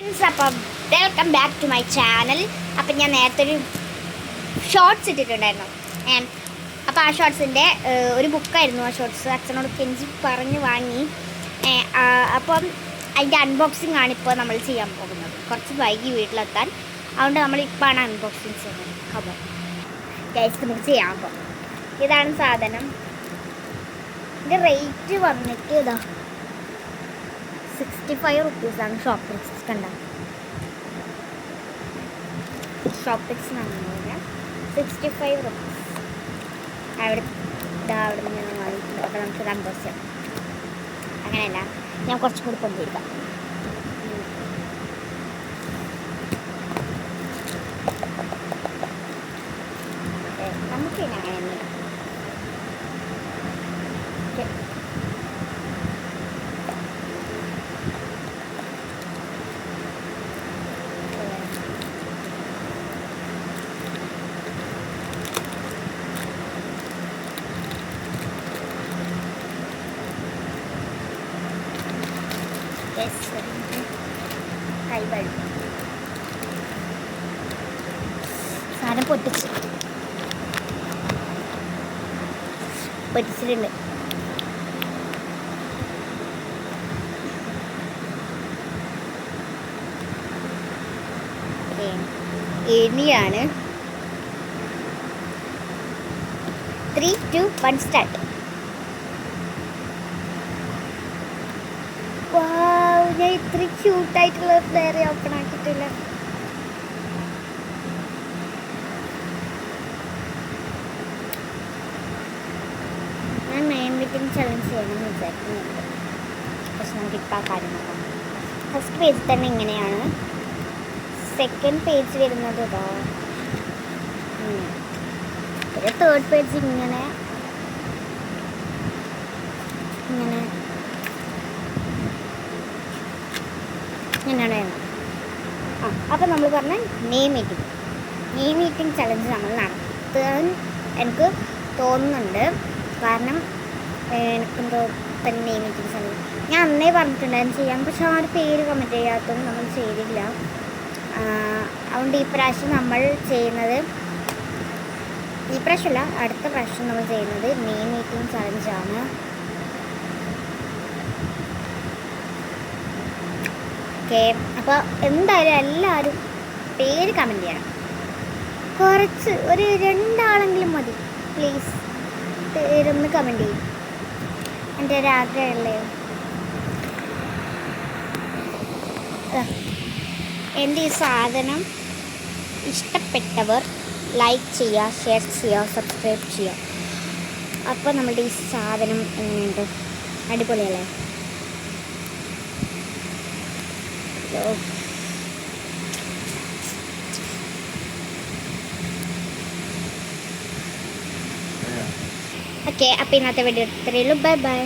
Friends, അപ്പം welcome back to my channel. അപ്പം ഞാൻ നേരത്തെ ഒരു ഷോർട്സ് ഇട്ടിട്ടുണ്ടായിരുന്നു. അപ്പോൾ ആ ഷോർട്സിൻ്റെ ഒരു ബുക്കായിരുന്നു. ആ ഷോർട്സ് അച്ഛനോട് കെഞ്ചി പറഞ്ഞ് വാങ്ങി. അപ്പം അതിൻ്റെ അൺബോക്സിംഗ് ആണ് ഇപ്പോൾ നമ്മൾ ചെയ്യാൻ പോകുന്നത്. കുറച്ച് വൈകി വീട്ടിലെത്താൻ, അതുകൊണ്ട് നമ്മളിപ്പോഴാണ് അൺബോക്സിങ് ചെയ്യുന്നത്. അപ്പോൾ ഗൈസ് നമുക്ക് ചെയ്യാം. അപ്പോൾ ഇതാണ് സാധനം. ഇതിൻ്റെ റേറ്റ് വന്നിട്ട് ഇതാ 65 റുപ്പീസാണ്. ഷോപ്പിക്സ് കണ്ട, ഷോപ്പിക്സ് നമ്മൾ 65 റുപ്പീസ് അവിടെ നിന്ന് വാങ്ങിയിട്ടുണ്ട്. അപ്പോൾ നമുക്ക് അൺബോക്സ് ചെയ്യാം. അങ്ങനെയല്ല, ഞാൻ കുറച്ചും കൂടി കൊണ്ടുവരിക. നമുക്ക് പിന്നെ അങ്ങനെ സാധനം പൊട്ടിച്ചിട്ടുണ്ട്. ഇനിയാണ് 3, 2, 1 സ്റ്റാർട്ട്. ഞാൻ ഇത്ര ക്യൂട്ടായിട്ടുള്ള ഡയറി ഓപ്പൺ ആക്കിയിട്ടില്ല. ഞാൻ നെയിം മീറ്റിംഗ് ചലഞ്ച് ചെയ്യണമെന്ന് വിചാരിക്കുന്നുണ്ട്. പക്ഷെ നമുക്കിപ്പോൾ ആ കാര്യം നോക്കാം. ഫസ്റ്റ് പേജ് തന്നെ ഇങ്ങനെയാണ്. സെക്കൻഡ് പേജ് വരുന്നത് ഇതാ. ഒരു തേർഡ് പേജ് ഇങ്ങനെ ഇങ്ങനെയാണ് വരുന്നത്. അപ്പം നമ്മൾ പറഞ്ഞ നെയിം മീറ്റിംഗ് ചലഞ്ച് നമ്മൾ നടത്താൻ എനിക്ക് തോന്നുന്നുണ്ട്. കാരണം എനിക്കെന്തോ തന്നെ നെയിം മീറ്റിംഗ് ചലഞ്ച് ഞാൻ അന്നേ പറഞ്ഞിട്ടുണ്ടായിരുന്നു ചെയ്യാം. പക്ഷെ ആ ഒരു പേര് കമൻറ്റ് ചെയ്യാത്തതുകൊണ്ട് നമ്മൾ ചെയ്തില്ല. അതുകൊണ്ട് ഈ പ്രാവശ്യം നമ്മൾ ചെയ്യുന്നത്, ഈ പ്രാവശ്യമല്ല അടുത്ത പ്രാവശ്യം നമ്മൾ ചെയ്യുന്നത് നെയിം മീറ്റിംഗ് ചലഞ്ചാണ്. ഓക്കെ, അപ്പോൾ എന്തായാലും എല്ലാവരും പേര് കമൻറ്റ് ചെയ്യണം. കുറച്ച് ഒരു 2 ആളെങ്കിലും മതി പ്ലീസ്. പേരൊന്ന് കമൻറ്റ് ചെയ്യും. എൻ്റെ ഒരു ആഗ്രഹമല്ലേ. എൻ്റെ ഈ സാധനം ഇഷ്ടപ്പെട്ടവർ ലൈക്ക് ചെയ്യുക, ഷെയർ ചെയ്യുക, സബ്സ്ക്രൈബ് ചെയ്യുക. അപ്പോൾ നമ്മുടെ ഈ സാധനം എങ്ങനെയുണ്ട്? അടിപൊളിയല്ലേ? ഓക്കെ, അപ്പോൾ ഇന്നത്തെ വീഡിയോ ഇത്രയേ ഉള്ളൂ. Bye bye.